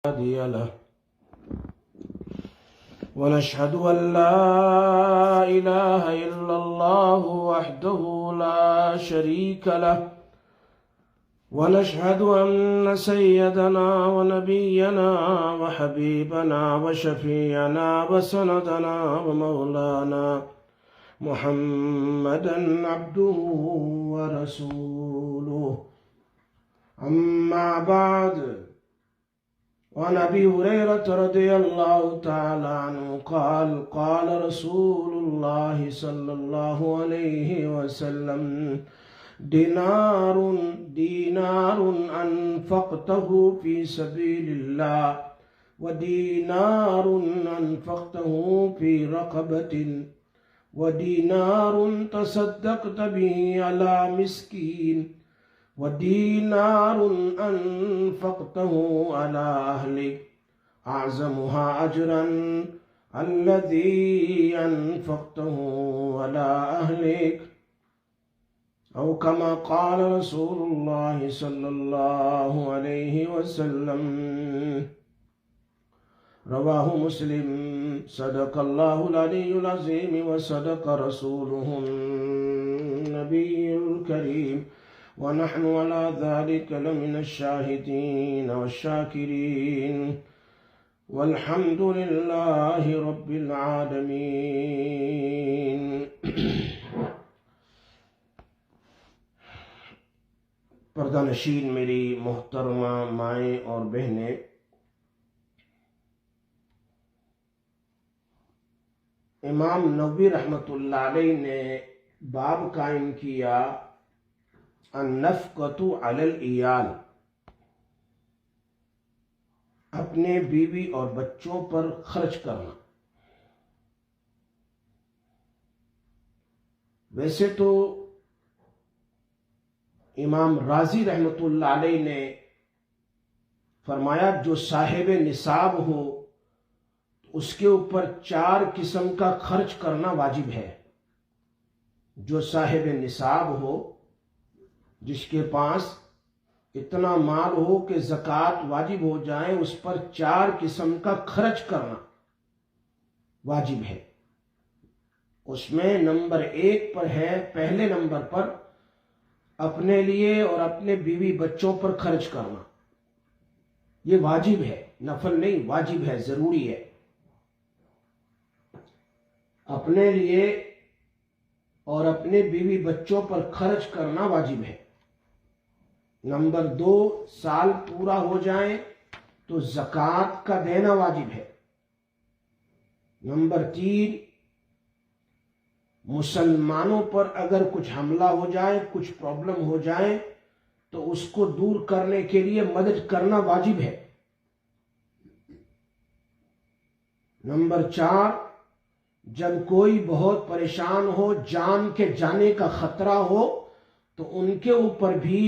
هادي له ونشهد أن لا إله إلا الله وحده لا شريك له ونشهد أن سيدنا ونبينا وحبيبنا وشفيعنا وسندنا ومولانا محمدا عبده ورسوله أما بعد وعن أبي هريرة رضي الله تعالى عنه قال قال رسول الله صلى الله عليه وسلم دينار أنفقته في سبيل الله ودينار أنفقته في رقبة ودينار تصدقت به على مسكين ودينار أنفقته على أهلك أعظمها أجرا الذي أنفقته على أهلك أو كما قال رسول الله صلى الله عليه وسلم رواه مسلم صدق الله العلي العظيم وصدق رسوله النبي الكريم ونحن على ذلك لمن الشاهدين والشاكرين والحمد لله رب العالمين. پردہ نشین میری محترمہ مائیں اور بہنیں، امام نووی رحمۃ اللہ علیہ نے باب قائم کیا النفقۃ علی العیال، اپنے بیوی اور بچوں پر خرچ کرنا۔ ویسے تو امام رازی رحمۃ اللہ علیہ نے فرمایا جو صاحب نصاب ہو اس کے اوپر 4 قسم کا خرچ کرنا واجب ہے۔ جو صاحب نصاب ہو، جس کے پاس اتنا مال ہو کہ زکوٰۃ واجب ہو جائے، اس پر 4 قسم کا خرچ کرنا واجب ہے۔ اس میں نمبر 1 پر ہے، پہلے نمبر پر اپنے لیے اور اپنے بیوی بچوں پر خرچ کرنا۔ یہ واجب ہے، نفل نہیں، واجب ہے، ضروری ہے۔ اپنے لیے اور اپنے بیوی بچوں پر خرچ کرنا واجب ہے۔ نمبر 2، سال پورا ہو جائیں تو زکوٰۃ کا دینا واجب ہے۔ نمبر 3، مسلمانوں پر اگر کچھ حملہ ہو جائے، کچھ پرابلم ہو جائے تو اس کو دور کرنے کے لیے مدد کرنا واجب ہے۔ نمبر 4، جب کوئی بہت پریشان ہو، جان کے جانے کا خطرہ ہو تو ان کے اوپر بھی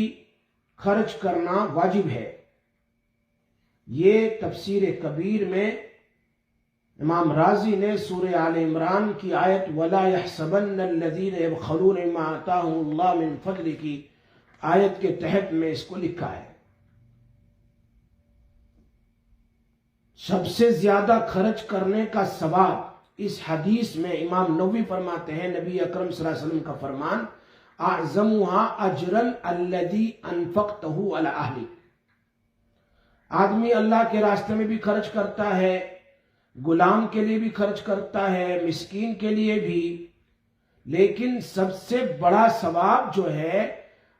خرچ کرنا واجب ہے۔ یہ تفسیر کبیر میں امام رازی نے سورہ آل عمران کی آیت وَلَا يَحْسَبَنَّ الَّذِينَ يَبْخَلُونَ مِمَّا آتَاهُمُ اللَّهُ مِنْ فَضْلِهِ کی آیت کے تحت میں اس کو لکھا ہے۔ سب سے زیادہ خرچ کرنے کا ثواب اس حدیث میں امام نووی فرماتے ہیں، نبی اکرم صلی اللہ علیہ وسلم کا فرمان اعظمها اجرا الذي انفقته على اهلك۔ آدمی اللہ کے راستے میں بھی خرچ کرتا ہے، غلام کے لیے بھی خرچ کرتا ہے، مسکین کے لیے بھی، لیکن سب سے بڑا ثواب جو ہے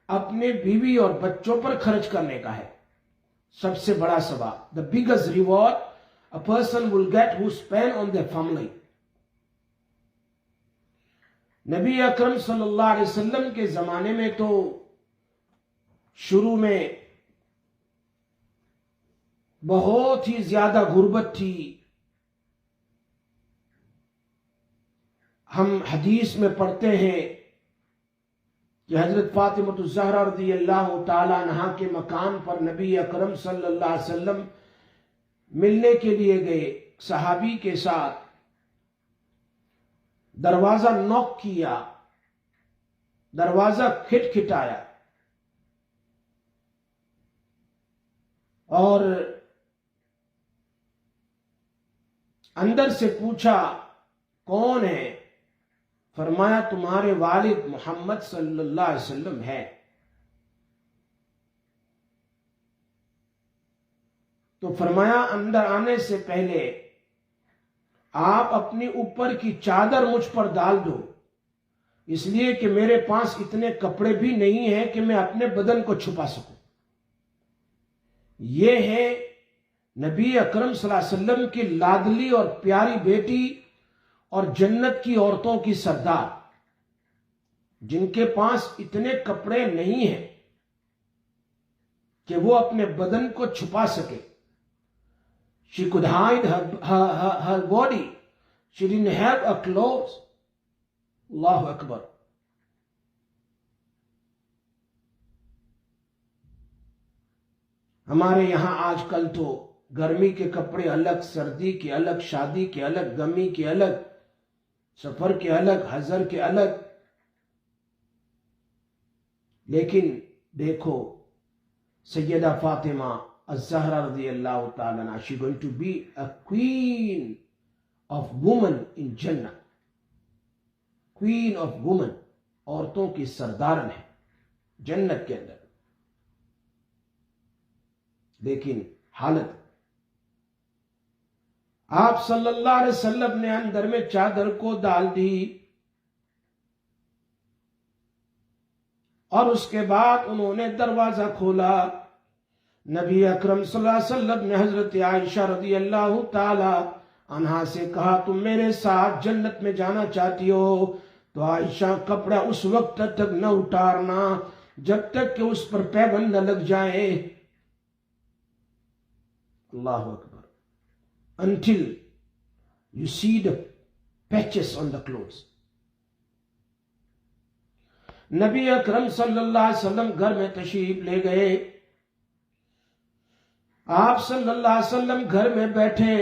اپنے بیوی اور بچوں پر خرچ کرنے کا ہے۔ سب سے بڑا ثواب، the biggest reward a person will get who spend on their family۔ نبی اکرم صلی اللہ علیہ وسلم کے زمانے میں تو شروع میں بہت ہی زیادہ غربت تھی۔ ہم حدیث میں پڑھتے ہیں کہ حضرت فاطمہ الزہرا رضی اللہ تعالی عنہا کے مکان پر نبی اکرم صلی اللہ علیہ وسلم ملنے کے لیے گئے صحابی کے ساتھ۔ دروازہ نوک کیا، دروازہ کھٹکھٹایا اور اندر سے پوچھا کون ہے؟ فرمایا تمہارے والد محمد صلی اللہ علیہ وسلم ہے۔ تو فرمایا اندر آنے سے پہلے آپ اپنی اوپر کی چادر مجھ پر ڈال دو، اس لیے کہ میرے پاس اتنے کپڑے بھی نہیں ہیں کہ میں اپنے بدن کو چھپا سکوں۔ یہ ہے نبی اکرم صلی اللہ علیہ وسلم کی لاڈلی اور پیاری بیٹی اور جنت کی عورتوں کی سردار، جن کے پاس اتنے کپڑے نہیں ہیں کہ وہ اپنے بدن کو چھپا سکے۔ She could hide her body. She didn't have a clothes. Allahu Akbar. ہمارے یہاں آج کل تو گرمی کے کپڑے الگ، سردی کے الگ، شادی کے الگ، گمی کے الگ، سفر کے الگ، حضر کے الگ۔ لیکن دیکھو سیدہ فاطمہ الزہرا رضی اللہ تعالیٰ عنہ، she going to be a queen of women in Jannah. queen of women، عورتوں کی سردارن ہے جنت کے اندر۔ لیکن حالت، آپ صلی اللہ علیہ وسلم نے اندر میں چادر کو ڈال دی، اور اس کے بعد انہوں نے دروازہ کھولا۔ نبی اکرم صلی اللہ علیہ وسلم نے حضرت عائشہ رضی اللہ تعالی عنہا سے کہا تم میرے ساتھ جنت میں جانا چاہتی ہو تو عائشہ کپڑا اس وقت تک نہ اتارنا جب تک کہ اس پر پیبند نہ لگ جائے۔ اللہ اکبر۔ until you see the patches on the clothes۔ نبی اکرم صلی اللہ علیہ وسلم گھر میں تشریف لے گئے۔ آپ صلی اللہ علیہ وسلم گھر میں بیٹھے،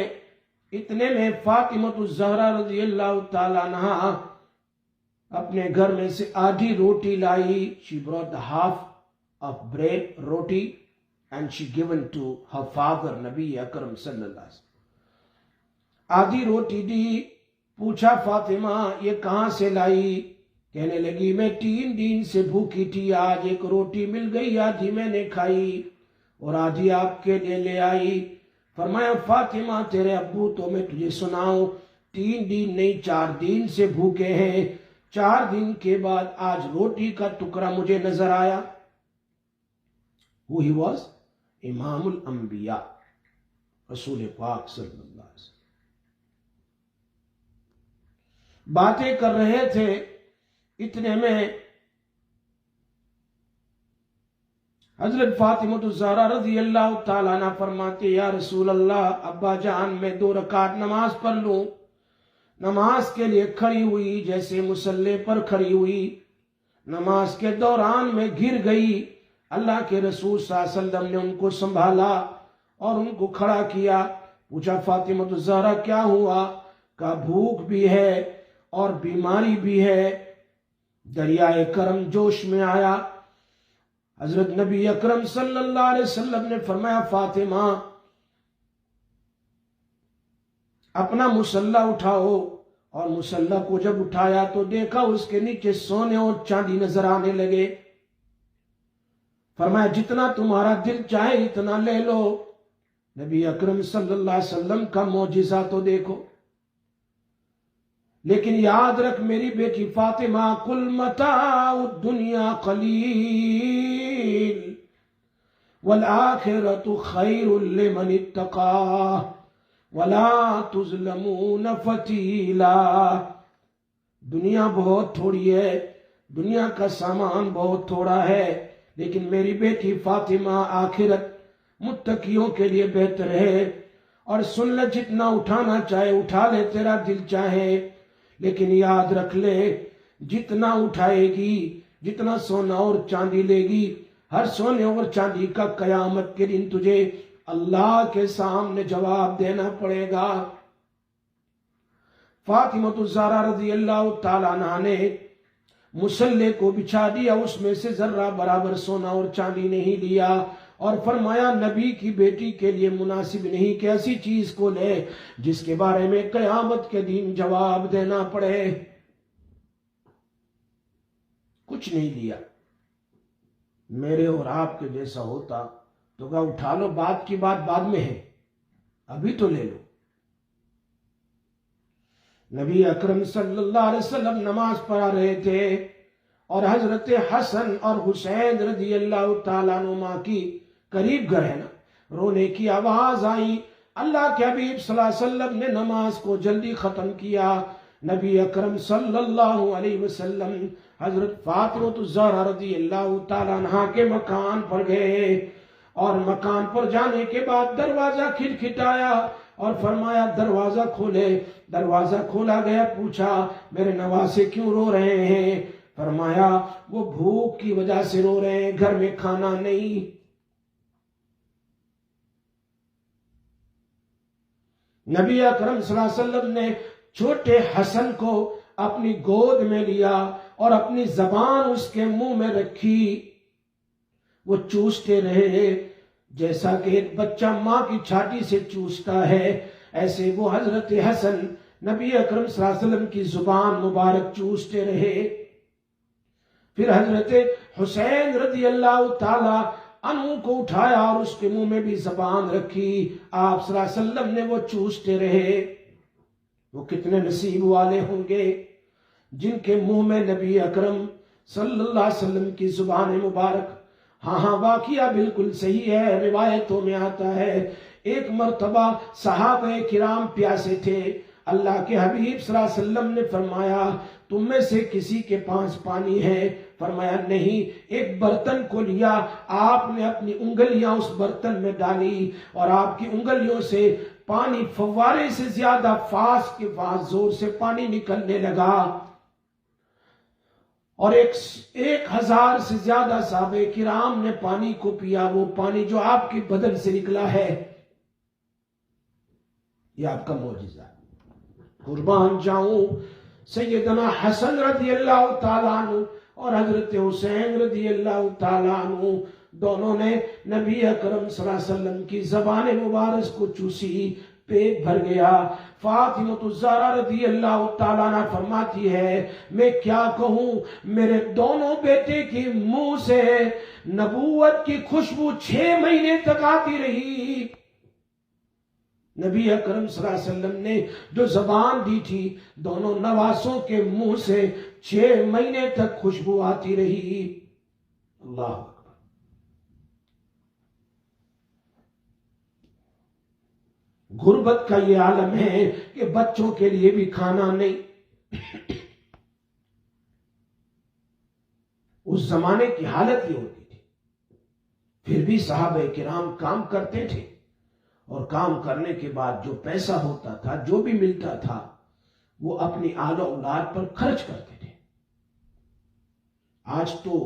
اتنے میں فاطمہ الزہرا رضی اللہ تعالیٰ عنہا اپنے گھر میں سے آدھی روٹی لائی۔ she brought the half of bread روٹی and she given to her father نبی اکرم صلی اللہ علیہ وسلم۔ آدھی روٹی دی، پوچھا فاطمہ یہ کہاں سے لائی؟ کہنے لگی میں 3 دن سے بھوکی تھی، آج ایک روٹی مل گئی، آدھی میں نے کھائی اور آدھی آپ کے لیے لے آئی۔ فرمایا فاطمہ تیرے ابو تو میں تجھے سناؤں 3 دن نہیں 4 دن سے بھوکے ہیں، 4 دن کے بعد آج روٹی کا ٹکڑا مجھے نظر آیا۔ Who he was؟ امام الانبیاء رسول پاک صلی اللہ علیہ وسلم۔ باتیں کر رہے تھے، اتنے میں حضرت فاطمہ الزہرا رضی اللہ تعالیٰ عنہ فرماتے یا رسول اللہ ابا جان میں 2 رکعت نماز پڑھ لوں۔ نماز کے لیے کھڑی ہوئی، جیسے مصلی پر کھڑی ہوئی، نماز کے دوران میں گر گئی۔ اللہ کے رسول صلی اللہ علیہ وسلم نے ان کو سنبھالا اور ان کو کھڑا کیا۔ پوچھا فاطمہ الزہرا کیا ہوا؟ کہا بھوک بھی ہے اور بیماری بھی ہے۔ دریائے کرم جوش میں آیا۔ حضرت نبی اکرم صلی اللہ علیہ وسلم نے فرمایا فاطمہ اپنا مصلی اٹھاؤ، اور مصلی کو جب اٹھایا تو دیکھا اس کے نیچے سونے اور چاندی نظر آنے لگے۔ فرمایا جتنا تمہارا دل چاہے اتنا لے لو۔ نبی اکرم صلی اللہ علیہ وسلم کا معجزہ تو دیکھو۔ لیکن یاد رکھ میری بیٹی فاطمہ کل متاع الدنیا قلیل والآخرۃ خیر لمن اتقى ولا تظلمون فتیلا۔ دنیا بہت تھوڑی ہے، دنیا کا سامان بہت تھوڑا ہے، لیکن میری بیٹی فاطمہ آخرت متقیوں کے لیے بہتر ہے۔ اور سن لے جتنا اٹھانا چاہے اٹھا لے، تیرا دل چاہے، لیکن یاد رکھ لے جتنا اٹھائے گی، جتنا سونا اور چاندی لے گی، ہر سونے اور چاندی کا قیامت کے دن تجھے اللہ کے سامنے جواب دینا پڑے گا۔ فاطمہ الزہرا رضی اللہ تعالیٰ عنہ نے مصلی کو بچھا دیا، اس میں سے ذرہ برابر سونا اور چاندی نہیں لیا، اور فرمایا نبی کی بیٹی کے لیے مناسب نہیں کہ ایسی چیز کو لے جس کے بارے میں قیامت کے دن جواب دینا پڑے. کچھ نہیں لیا. میرے اور آپ کے جیسا ہوتا تو کہا اٹھا لو، بات کی بات بعد میں ہے، ابھی تو لے لو. نبی اکرم صلی اللہ علیہ وسلم نماز پڑھا رہے تھے اور حضرت حسن اور حسین رضی اللہ تعالیٰ عنہما کی قریب گھر ہے نا، رونے کی آواز آئی. اللہ کے حبیب صلی اللہ علیہ وسلم نے نماز کو جلدی ختم کیا. نبی اکرم صلی اللہ علیہ وسلم حضرت فاطمہ الزہرا رضی اللہ تعالیٰ عنہا کے مکان پر گئے اور مکان پر جانے کے بعد دروازہ کھٹکھٹایا اور فرمایا دروازہ کھولے. دروازہ کھولا گیا. پوچھا میرے نواسے کیوں رو رہے ہیں؟ فرمایا وہ بھوک کی وجہ سے رو رہے ہیں، گھر میں کھانا نہیں. نبی اکرم صلی اللہ علیہ وسلم نے چھوٹے حسن کو اپنی گود میں لیا اور اپنی زبان اس کے منہ میں رکھی. وہ چوستے رہے جیسا کہ ایک بچہ ماں کی چھاتی سے چوستا ہے، ایسے وہ حضرت حسن نبی اکرم صلی اللہ علیہ وسلم کی زبان مبارک چوستے رہے. پھر حضرت حسین رضی اللہ تعالی عنہ کو اٹھایا اور اس کے منہ میں بھی زبان رکھی. آپ صلی اللہ علیہ وسلم نے وہ چوستے رہے. وہ کتنے نصیب والے ہوں گے جن کے منہ میں نبی اکرم صلی اللہ علیہ وسلم کی زبان مبارک. ہاں واقعہ بالکل صحیح ہے، روایتوں میں آتا ہے ایک مرتبہ صحابہ کرام پیاسے تھے. اللہ کے حبیب صلی اللہ علیہ وسلم نے فرمایا تم میں سے کسی کے پاس پانی ہے؟ فرمایا نہیں. ایک برتن کو لیا، آپ نے اپنی انگلیاں اس برتن میں ڈالی اور آپ کی انگلیوں سے پانی فوارے سے زیادہ فاس کے پاس زور سے پانی نکلنے لگا اور 1000 سے زیادہ صحابہ کرام نے پانی کو پیا. وہ پانی جو آپ کے بدن سے نکلا ہے یہ آپ کا معجزہ ہے. قربان جاؤں سیدنا حسن رضی اللہ تعالیٰ عنہ اور حضرت حسین رضی اللہ تعالیٰ عنہ دونوں نے نبی اکرم صلی اللہ علیہ وسلم کی زبان مبارک کو چوسی، پیٹ بھر گیا. فاطمہ الزہرا رضی اللہ تعالیٰ عنہ فرماتی ہے میں کیا کہوں، میرے دونوں بیٹے کی منہ سے نبوت کی خوشبو 6 مہینے تک آتی رہی. نبی اکرم صلی اللہ علیہ وسلم نے جو زبان دی تھی دونوں نواسوں کے منہ سے 6 مہینے تک خوشبو آتی رہی. اللہ اکبر. غربت کا یہ عالم ہے کہ بچوں کے لیے بھی کھانا نہیں. اس زمانے کی حالت یہ ہوتی تھی. پھر بھی صحابہ کرام کام کرتے تھے اور کام کرنے کے بعد جو پیسہ ہوتا تھا، جو بھی ملتا تھا، وہ اپنی آل و اولاد پر خرچ کرتے تھے. آج تو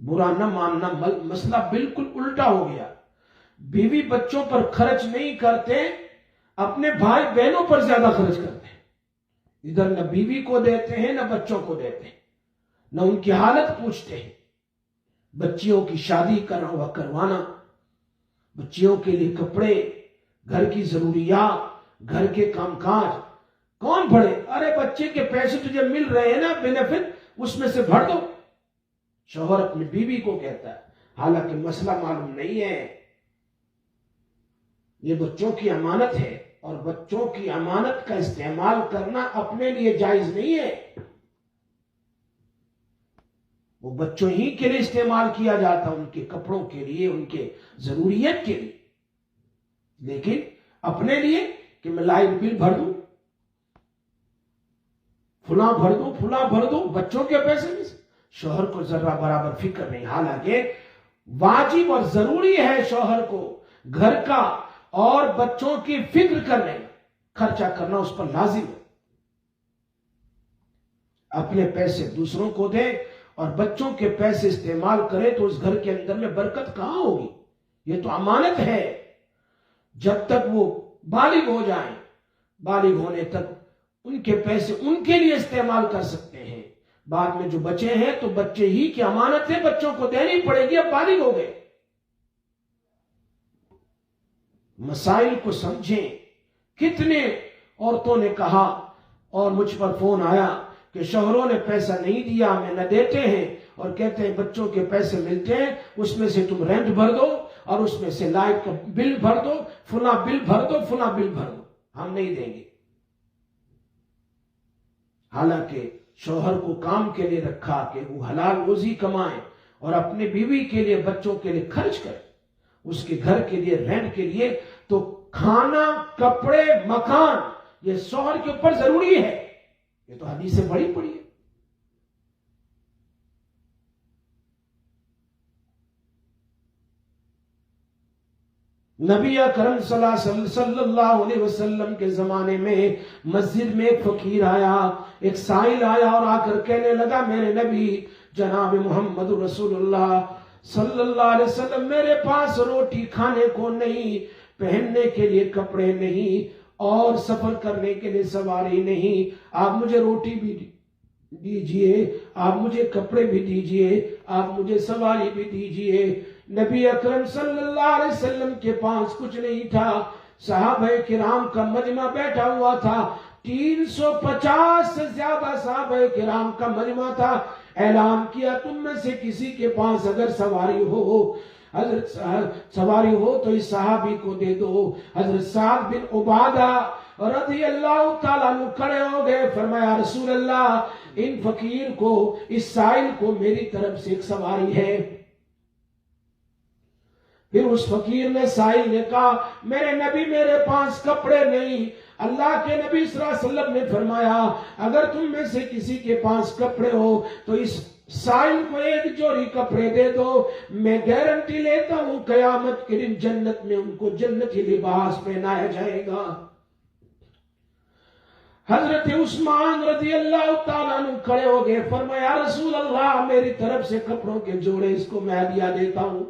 برا نہ ماننا مسئلہ بالکل الٹا ہو گیا. بیوی بچوں پر خرچ نہیں کرتے، اپنے بھائی بہنوں پر زیادہ خرچ کرتے ہیں. ادھر نہ بیوی کو دیتے ہیں نہ بچوں کو دیتے ہیں، نہ ان کی حالت پوچھتے ہیں. بچیوں کی شادی کروانا، بچیوں کے لیے کپڑے، گھر کی ضروریات، گھر کے کام کاج کون بڑھے؟ ارے بچے کے پیسے تجھے مل رہے ہیں نا بینیفٹ، اس میں سے بھر دو. شوہر اپنی بیوی کو کہتا ہے، حالانکہ مسئلہ معلوم نہیں ہے. یہ بچوں کی امانت ہے اور بچوں کی امانت کا استعمال کرنا اپنے لیے جائز نہیں ہے. وہ بچوں ہی کے لیے استعمال کیا جاتا، ان کے کپڑوں کے لیے، ان کے ضروریت کے لیے. لیکن اپنے لیے کہ میں لائٹ بل بھر دوں، فلاں بھر دوں، بچوں کے پیسے میں سے شوہر کو ذرہ برابر فکر نہیں. حالانکہ واجب اور ضروری ہے شوہر کو گھر کا اور بچوں کی فکر کرنے، خرچہ کرنا اس پر لازم ہے. اپنے پیسے دوسروں کو دے اور بچوں کے پیسے استعمال کرے تو اس گھر کے اندر میں برکت کہاں ہوگی؟ یہ تو امانت ہے. جب تک وہ بالغ ہو جائیں، بالغ ہونے تک ان کے پیسے ان کے لیے استعمال کر سکتے ہیں. بعد میں جو بچے ہیں تو بچے ہی کی امانت ہے، بچوں کو دینی پڑے گی. اب بالغ ہو گئے، مسائل کو سمجھیں. کتنے عورتوں نے کہا اور مجھ پر فون آیا کہ شوہروں نے پیسہ نہیں دیا, ہمیں نہ دیتے ہیں, اور کہتے ہیں بچوں کے پیسے ملتے ہیں, اس میں سے تم رینٹ بھر دو اور اس میں سے لائٹ کا بل بھر دو, فلاں بل بھر دو, فلاں بل بھر دو, ہم نہیں دیں گے. حالانکہ شوہر کو کام کے لیے رکھا کہ وہ حلال روزی کمائے اور اپنے بیوی کے لیے, بچوں کے لیے خرچ کرے, اس کے گھر کے لیے, رینٹ کے لیے. تو کھانا, کپڑے, مکان, یہ شوہر کے اوپر ضروری ہے. یہ تو حدیثیں بڑی پڑی ہے. نبی اکرم صلی اللہ علیہ وسلم کے زمانے میں مسجد میں ایک فقیر آیا, ایک سائل آیا اور آ کر کہنے لگا, میرے نبی جناب محمد رسول اللہ صلی اللہ علیہ وسلم, میرے پاس روٹی کھانے کو نہیں, پہننے کے لیے کپڑے نہیں, اور سفر کرنے کے لیے سواری نہیں, آپ مجھے روٹی بھی دیجئے, آپ مجھے کپڑے بھی دیجئے, آپ مجھے سواری بھی دیجئے. نبی اکرم صلی اللہ علیہ وسلم کے پاس کچھ نہیں تھا. صحابہ کرام کا مجمع بیٹھا ہوا تھا, 350 سے زیادہ صحابہ کرام کا مجمع تھا. اعلان کیا, تم میں سے کسی کے پاس اگر سواری ہو تو اس صحابی کو دے دو. حضرت سعد بن عبادہ رضی اللہ تعالیٰ عنہ کھڑے ہو گئے, فرمایا رسول اللہ, ان فقیر کو, اس سائل کو میری طرف سے ایک سواری ہے. پھر اس فقیر نے, سائل نے کہا, میرے نبی میرے پاس کپڑے نہیں. اللہ کے نبی صلی اللہ علیہ وسلم نے فرمایا, اگر تم میں سے کسی کے پاس کپڑے ہو تو اس سائل کو ایک جوڑی کپڑے دے دو. میں گارنٹی لیتا ہوں قیامت کے دن جنت میں ان کو جنتی لباس پہنایا جائے گا. حضرت عثمان رضی اللہ تعالیٰ عنہ کھڑے ہو گئے, فرمایا رسول اللہ, میری طرف سے کپڑوں کے جوڑے, اس کو میں ہدیہ دیتا ہوں.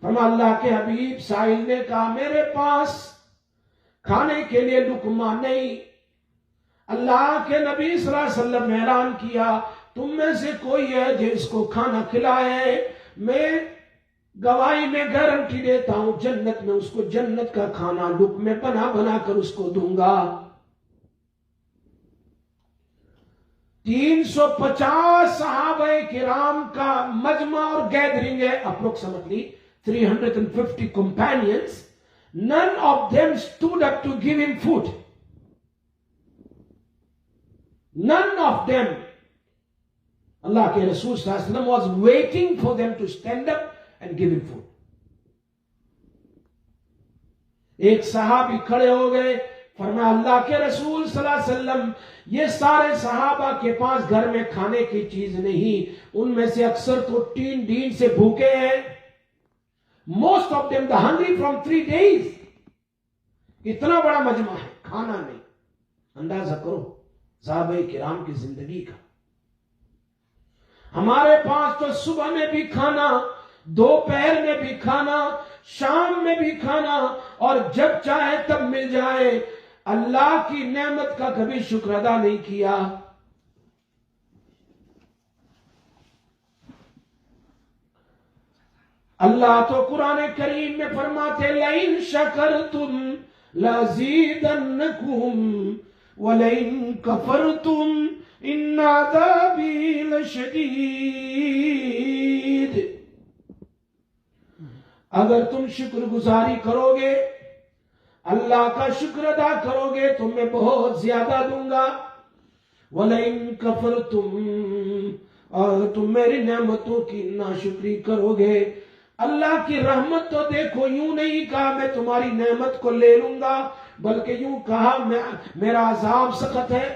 فرمایا اللہ کے حبیب, سائل نے کہا, میرے پاس کھانے کے لیے لقمہ نہیں. اللہ کے نبی صلی اللہ علیہ وسلم نے اعلان کیا, تم میں سے کوئی ہے جو اس کو کھانا کھلائے, میں گواہی میں گارنٹی دیتا ہوں جنت میں اس کو جنت کا کھانا لقمے بنا بنا کر اس کو دوں گا. 350 صحابہ کرام کا مجمع اور گیدرنگ ہے, approximately 350 companions. None of them stood up to give him food. None of them. Allah ke Rasul sallallahu alaihi wasallam was waiting for them to stand up and give him food. ایک صحابی کھڑے ہو گئے, فرمایا اللہ کے رسول صلی اللہ علیہ وسلم, یہ سارے صحابہ کے پاس گھر میں کھانے کی چیز نہیں, ان میں سے اکثر تو 3 دن سے بھوکے ہیں. Most of them the hungry from 3 days. اتنا بڑا مجمع ہے, کھانا نہیں. اندازہ کرو صحابہ کرام کی زندگی کا. ہمارے پاس تو صبح میں بھی کھانا, دوپہر میں بھی کھانا, شام میں بھی کھانا, اور جب چاہے تب مل جائے. اللہ کی نعمت کا کبھی شکر ادا نہیں کیا. اللہ تو قرآن کریم میں فرماتے, لَئِن شَكَرْتُمْ لَزِيدَنَّكُمْ وَلَئِن كَفَرْتُمْ إِنَّ عَذَابِي لَشَدِيدٌ. اگر تم شکر گزاری کرو گے, اللہ کا شکر ادا کرو گے, تو میں بہت زیادہ دوں گا. وَلَئِن كَفَرْتُمْ, اور تم میری نعمتوں کی ناشکری کرو گے. اللہ کی رحمت تو دیکھو, یوں نہیں کہا میں تمہاری نعمت کو لے لوں گا, بلکہ یوں کہا میرا عذاب سخت ہے.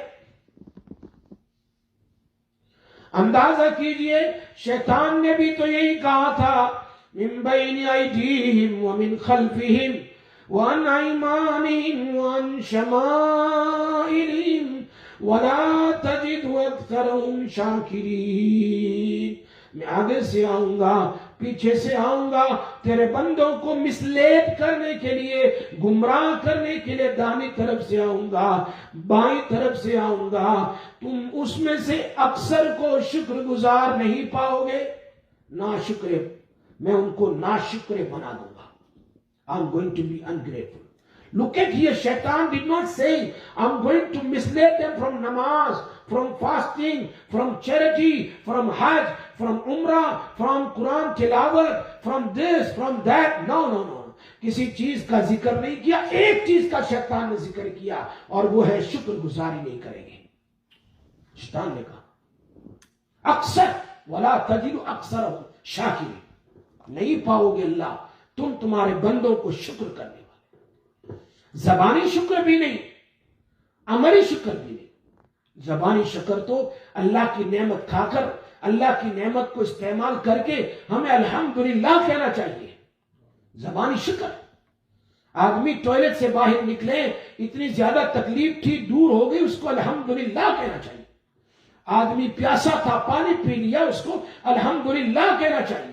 اندازہ کیجئے, شیطان نے بھی تو یہی کہا تھا, من بین ایدیہم ومن خلفہم وعن ایمانہم وعن شمائلہم ولا تجد اکثرہم شاکرین. میں آگے سے آؤں گا, پیچھے سے آؤں گا, تیرے بندوں کو مسلیڈ کرنے کے لیے, گمراہ کرنے کے لیے دائیں طرف سے آؤں گا, بائیں طرف سے آؤں گا. تم اس میں سے اکثر کو شکر گزار نہیں پاؤ گے. ناشکر, میں ان کو ناشکر بنا دوں گا. I'm going to be ungrateful. Look at here, Shaitan did not say, I'm going to mislead them from namaz, from fasting, from charity, from hajj, from umrah, from Quran tilawat, from this, from that. No, no, no. کسی چیز کا ذکر نہیں کیا. ایک چیز کا شیطان نے ذکر کیا اور وہ ہے شکر گزاری نہیں کریں گے. شیطان نے کہا اکثر ولا تجد اکثرهم شاکرین, نہیں پاؤ گے اللہ تم تمہارے بندوں کو شکر کرنے والے. زبانی شکر بھی نہیں, عملی شکر بھی نہیں. زبانی شکر تو اللہ کی نعمت کھا کر, اللہ کی نعمت کو استعمال کر کے ہمیں الحمدللہ کہنا چاہیے. زبانی شکر. آدمی ٹوائلٹ سے باہر نکلے, اتنی زیادہ تکلیف تھی, دور ہو گئی, اس کو الحمدللہ کہنا چاہیے. آدمی پیاسا تھا, پانی پی لیا, اس کو الحمدللہ کہنا چاہیے.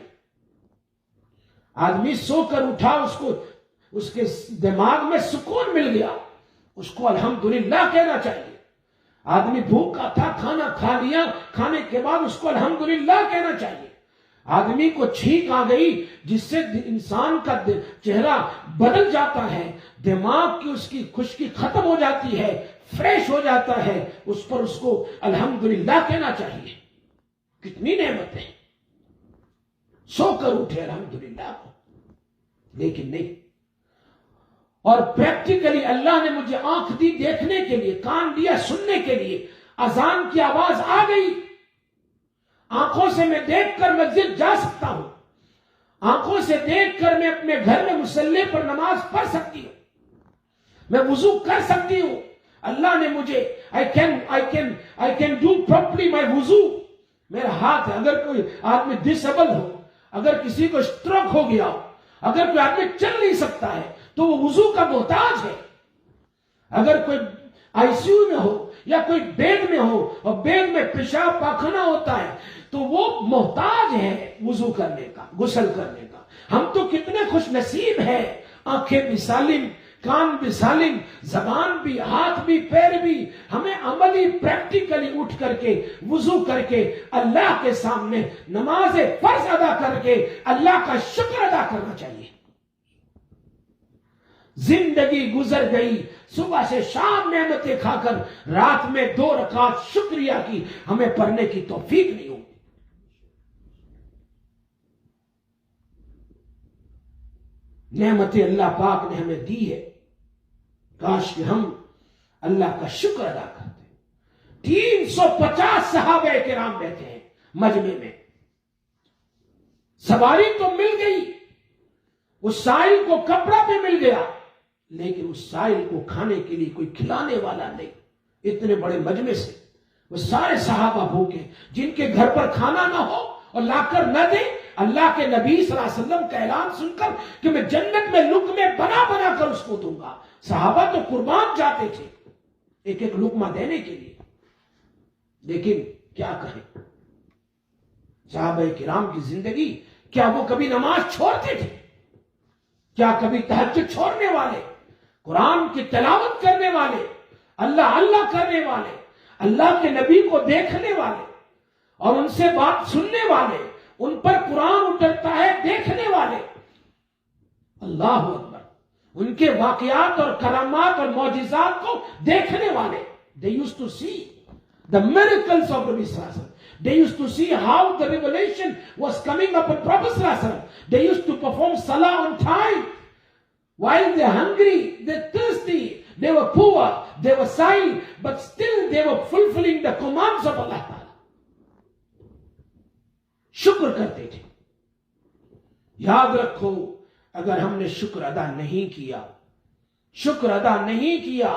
آدمی سو کر اٹھا, اس کے دماغ میں سکون مل گیا, اس کو الحمدللہ کہنا چاہیے. آدمی بھوکا تھا, کھانا کھا لیا, کھانے کے بعد اس کو الحمدللہ کہنا چاہیے. آدمی کو چھینک آ گئی جس سے انسان کا چہرہ بدل جاتا ہے, دماغ کی اس کی خشکی ختم ہو جاتی ہے, فریش ہو جاتا ہے, اس پر اس کو الحمدللہ کہنا چاہیے. کتنی نعمتیں, سو کر اٹھے الحمدللہ کو, لیکن نہیں. اور پریکٹیکلی اللہ نے مجھے آنکھ دی دیکھنے کے لیے, کان دیا سننے کے لیے. اذان کی آواز آ گئی, آنکھوں سے میں دیکھ کر مسجد جا سکتا ہوں, آنکھوں سے دیکھ کر میں اپنے گھر میں مصلی پر نماز پڑھ سکتی ہوں, میں وضو کر سکتی ہوں. اللہ نے مجھے I can do properly my وضو. میرا ہاتھ ہے. اگر کوئی آدمی ڈسیبل ہو, اگر کسی کو اسٹروک ہو گیا ہو, اگر کوئی آدمی چل نہیں سکتا ہے تو وہ وضو کا محتاج ہے. اگر کوئی آئی سی یو میں ہو یا کوئی بیڈ میں ہو اور بیڈ میں پیشاب پاخانہ ہوتا ہے تو وہ محتاج ہے وضو کرنے کا, غسل کرنے کا. ہم تو کتنے خوش نصیب ہیں, آنکھیں بھی سالم, کان بھی سالم, زبان بھی, ہاتھ بھی, پیر بھی. ہمیں عملی پریکٹیکلی اٹھ کر کے وضو کر کے اللہ کے سامنے نماز فرض ادا کر کے اللہ کا شکر ادا کرنا چاہیے. زندگی گزر گئی, صبح سے شام نعمتیں کھا کر رات میں 2 رکعت شکریہ کی ہمیں پڑھنے کی توفیق نہیں ہوگی. نعمتیں اللہ پاک نے ہمیں دی ہے, کاش کہ ہم اللہ کا شکر ادا کرتے. 350 صحابہ کرام بیٹھے ہیں مجمع میں. سواری تو مل گئی, اس سائل کو کپڑا بھی مل گیا, لیکن اس سائل کو کھانے کے لیے کوئی کھلانے والا نہیں. اتنے بڑے مجمع سے وہ سارے صحابہ بھوکے, جن کے گھر پر کھانا نہ ہو اور لا کر نہ دے. اللہ کے نبی صلی اللہ علیہ وسلم کا اعلان سن کر کہ میں جنت میں لقمے بنا بنا کر اس کو دوں گا. صحابہ تو قربان جاتے تھے ایک ایک لقمہ دینے کے لیے. لیکن کیا کہیں, صحابہ کرام کی زندگی, کیا وہ کبھی نماز چھوڑتے تھے؟ کیا کبھی تہجد چھوڑنے والے, قرآن کی تلاوت کرنے والے, اللہ اللہ کرنے والے, اللہ کے نبی کو دیکھنے والے اور ان سے بات سننے والے, ان پر قرآن اترتا ہے دیکھنے والے, اللہ اکبر, ان کے واقعات اور کرامات اور معجزات کو دیکھنے والے. They used to see the miracles of Nabi Sallallahu Alaihi Wasallam. They used to see how the revelation was coming upon Prophet Sallallahu Alaihi Wasallam. They used to perform salah on time. While they're hungry, they're thirsty, they were poor, they were sighing, but still they were fulfilling the commands of Allah Ta'ala. شکر کرتے تھے. یاد رکھو, اگر ہم نے شکر ادا نہیں کیا, شکر ادا نہیں کیا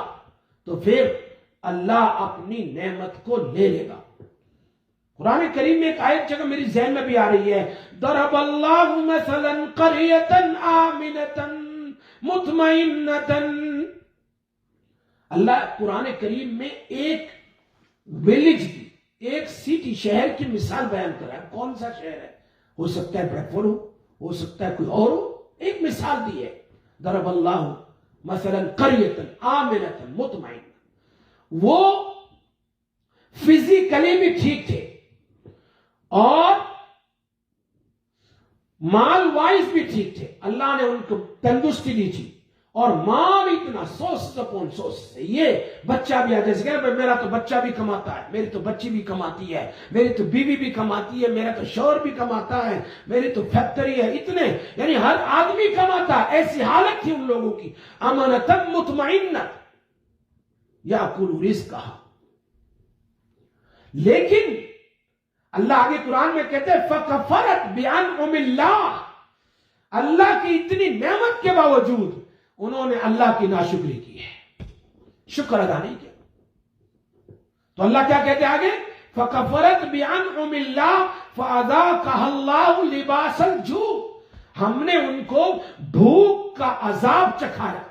تو پھر اللہ اپنی نعمت کو لے لے گا. قرآن کریم میں ایک آیت جگہ میری ذہن میں بھی آ رہی ہے, ضرب اللہ مثلا قریۃ آمنۃ مطمئنۃ. اللہ قرآن کریم میں ایک ویلیج کی, ایک سٹی, شہر کی مثال بیان کر رہا ہے. کون سا شہر ہے؟ ہو سکتا ہے بریڈ فورڈ ہو سکتا ہے کوئی اور ہو. ایک مثال دی ہے, ضرب اللہ مثلا قریۃ آمنۃ مطمئنۃ. وہ فزیکلی بھی ٹھیک تھے اور مال وائز بھی ٹھیک تھے، اللہ نے ان کو تندرستی دی تھی، اور مال اتنا سورس اپون سورس، یہ بچہ بھی جیسے کہ میرا تو بچہ بھی کماتا ہے، میری تو بچی بھی کماتی ہے، میری تو بیوی بھی کماتی ہے، میرا تو شوہر بھی کماتا ہے، میری تو فیکٹری ہے، اتنے یعنی ہر آدمی کماتا ہے. ایسی حالت تھی ان لوگوں کی، امانتاً مطمئنہ یاکل رزقہ. لیکن اللہ آگے قرآن میں کہتے ہیں فَكَفَرَتْ بِأَنْعُمِ اللَّهِ، اللہ کی اتنی نعمت کے باوجود انہوں نے اللہ کی ناشکری کی ہے، شکر ادا نہیں کیا. تو اللہ کیا کہتے ہیں آگے؟ فَكَفَرَتْ بِأَنْعُمِ اللَّهِ فَأَذَاقَهَا اللَّهُ لِبَاسَ الْجُوعِ، ہم نے ان کو بھوک کا عذاب چکھایا.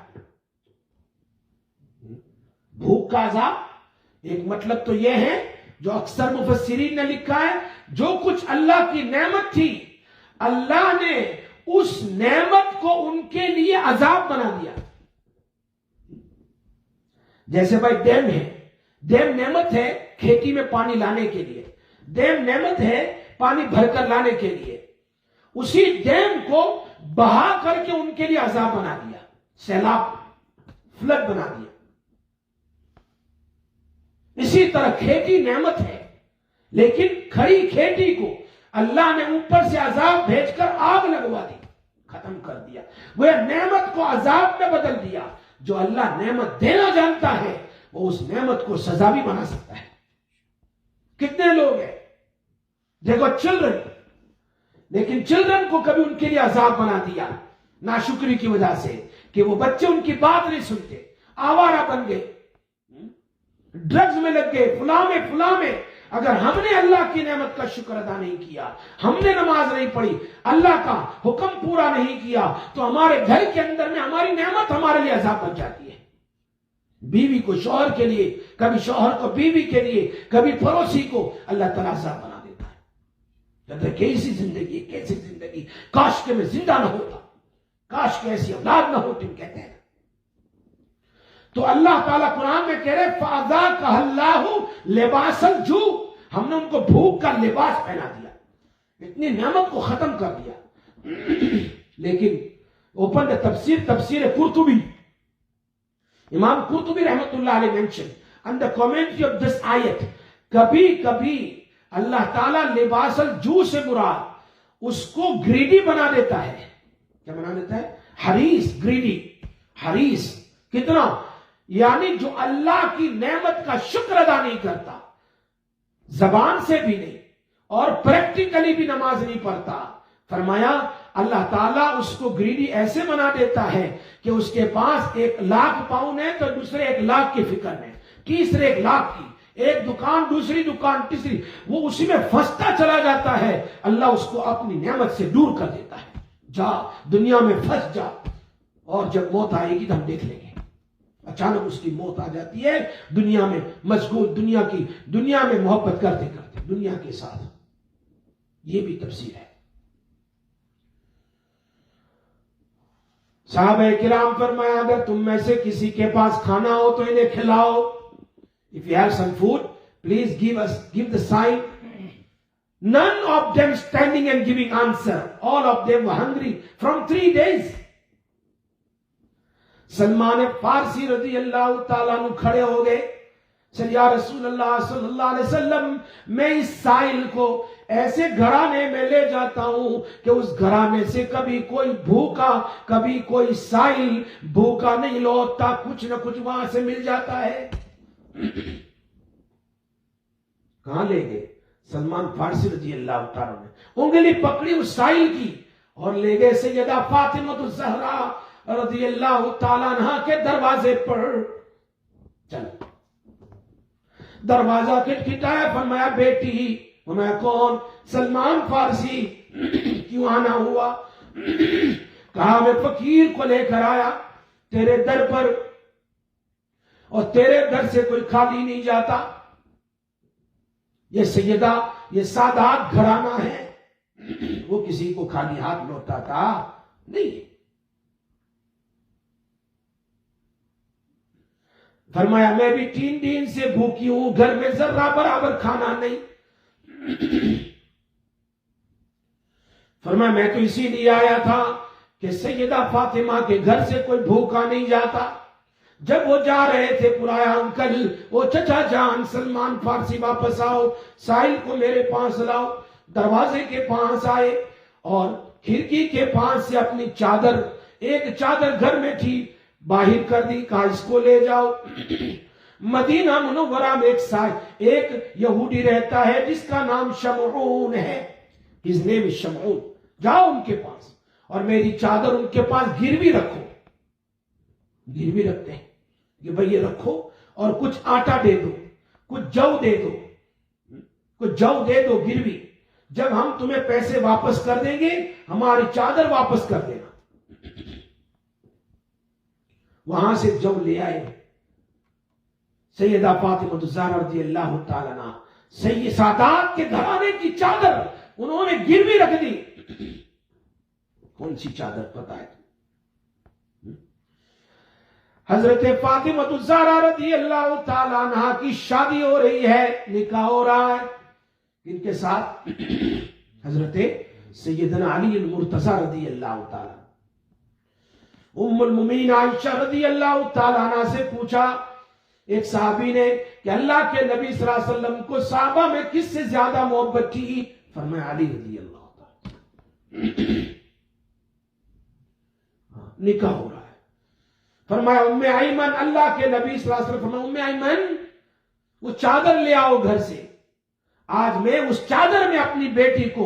بھوک کا عذاب ایک مطلب تو یہ ہے جو اکثر مفسرین نے لکھا ہے، جو کچھ اللہ کی نعمت تھی اللہ نے اس نعمت کو ان کے لیے عذاب بنا دیا. جیسے بھائی ڈیم ہے، ڈیم نعمت ہے کھیتی میں پانی لانے کے لیے، ڈیم نعمت ہے پانی بھر کر لانے کے لیے، اسی ڈیم کو بہا کر کے ان کے لیے عذاب بنا دیا، سیلاب فلڈ بنا دیا. اسی طرح کھیتی نعمت ہے، لیکن کھڑی کھیتی کو اللہ نے اوپر سے عذاب بھیج کر آگ لگوا دی، ختم کر دیا. وہ نعمت کو عذاب میں بدل دیا. جو اللہ نعمت دینا جانتا ہے وہ اس نعمت کو سزا بھی بنا سکتا ہے. کتنے لوگ ہیں دیکھو چلڈرن، لیکن چلڈرن کو کبھی ان کے لیے عذاب بنا دیا ناشکری کی وجہ سے، کہ وہ بچے ان کی بات نہیں سنتے، آوارہ بن گئے، ڈرگز میں لگ گئے، فلاں میں. اگر ہم نے اللہ کی نعمت کا شکر ادا نہیں کیا، ہم نے نماز نہیں پڑھی، اللہ کا حکم پورا نہیں کیا، تو ہمارے گھر کے اندر میں ہماری نعمت ہمارے لیے عذاب بن جاتی ہے. بیوی کو شوہر کے لیے، کبھی شوہر کو بیوی کے لیے، کبھی پڑوسی کو اللہ تعالیٰ عذاب بنا دیتا ہے. کہتے ہیں کیسی زندگی، کاش کہ میں زندہ نہ ہوتا، کاش کہ ایسی اولاد نہ ہوتی، کہتے ہیں. تو اللہ تعالیٰ قرآن میں کہہ رہے فَأَذَاقَهَا اللَّهُ لِبَاسَ الْجُوعِ، ہم نے ان کو بھوک کا لباس پہنا دیا، اتنی نعمت کو ختم کر دیا. لیکن اوپن دا تفسیر قرطبی، امام قرطبی رحمت اللہ علیہ mention and the commentary of this ayat، کبھی کبھی اللہ تعالیٰ لباس الجوع سے مراد اس کو گریڈی بنا دیتا ہے. کیا بنا دیتا ہے؟ حریص، گریڈی، حریص. کتنا؟ یعنی جو اللہ کی نعمت کا شکر ادا نہیں کرتا، زبان سے بھی نہیں اور پریکٹیکلی بھی نماز نہیں پڑھتا، فرمایا اللہ تعالیٰ اس کو گریڈی ایسے بنا دیتا ہے کہ اس کے پاس 1,00,000 پاؤنڈ ہے تو دوسرے 1,00,000 کی فکر ہے، تیسرے 1,00,000 کی، ایک دکان دوسری دکان تیسری، وہ اسی میں پھنستا چلا جاتا ہے. اللہ اس کو اپنی نعمت سے دور کر دیتا ہے. جا دنیا میں پھنس جا، اور جب موت آئے گی تو ہم دیکھ لیں گے. اچانک اس کی موت آ جاتی ہے، دنیا میں مشغول، دنیا میں محبت کرتے کرتے دنیا کے ساتھ. یہ بھی تفسیر ہے. صحابہ کرام فرمایا اگر تم میں سے کسی کے پاس کھانا ہو تو انہیں کھلاؤ. If you have some food, please give the sign. None of them standing and giving answer. All of them were hungry from 3 days. Salman فارسی رضی اللہ تعالیٰ عنہ کھڑے ہو گئے. چل یا رسول اللہ صلی اللہ علیہ وسلم، میں اس سائل کو ایسے گھرانے میں لے جاتا ہوں کہ اس گھرانے سے کبھی کوئی بھوکا، کبھی کوئی سائل بھوکا نہیں لوٹتا، کچھ نہ کچھ وہاں سے مل جاتا ہے. کہاں لے گئے؟ سلمان فارسی رضی اللہ تعالیٰ نے انگلی پکڑی اس سائل کی اور لے گئے سیدہ فاطمہ الزہرا رضی اللہ تعالیٰ عنہ کے دروازے پر. چل دروازہ کھٹکھٹایا، فرمایا بیٹی. فرمایا کون؟ سلمان فارسی. کیوں آنا ہوا؟ کہا میں فقیر کو لے کر آیا تیرے در پر، اور تیرے در سے کوئی خالی نہیں جاتا. یہ سیدہ، یہ سادات گھرانہ ہے، وہ کسی کو خالی ہاتھ لوٹاتا نہیں. فرمایا میں بھی 3 دن سے بھوکی ہوں، گھر میں ذرہ برابر کھانا نہیں. فرمایا میں تو اسی لیے آیا تھا کہ سیدہ فاطمہ کے گھر سے کوئی بھوکا نہیں جاتا. جب وہ جا رہے تھے پرایا انکل وہ چچا جان سلمان فارسی واپس آؤ ساحل کو میرے پاس لاؤ. دروازے کے پاس آئے اور کھڑکی کے پاس سے اپنی چادر ایک چادر گھر میں تھی باہر کر دی. کہا اس کو لے جاؤ. مدینہ منورہ میں ایک یہودی رہتا ہے جس کا نام شمعون ہے. ہز نیم از شمعون. جاؤ ان کے پاس اور میری چادر ان کے پاس گروی رکھو. گروی رکھتے ہیں کہ بھئی یہ رکھو اور کچھ آٹا دے دو کچھ جو دے دو کچھ جو دے دو گروی. جب ہم تمہیں پیسے واپس کر دیں گے ہماری چادر واپس کر دینا. وہاں سے جو لے آئے. سیدہ فاطمہ الزہرا رضی اللہ تعالیٰ عنہا سید سادات کے گھرانے کی چادر انہوں نے گروی رکھ دی. کون سی چادر پتہ ہے؟ حضرت فاطمہ الزہرا رضی اللہ تعالیٰ عنہا کی شادی ہو رہی ہے نکاح ہو رہا ہے. ان کے ساتھ حضرت سیدنا علی المرتضی رضی اللہ تعالیٰ. ام المومنین عائشہ رضی اللہ تعالیٰ عنہ سے پوچھا ایک صحابی نے کہ اللہ کے نبی صلی اللہ علیہ وسلم کو صحابہ میں کس سے زیادہ محبت تھی؟ فرمایا علی رضی اللہ تعالیٰ. نکاح ہو رہا ہے. فرمایا ام ایمن اللہ کے نبی صلی اللہ علیہ وسلم فرمایا ام ایمن وہ چادر لے آؤ گھر سے. آج میں اس چادر میں اپنی بیٹی کو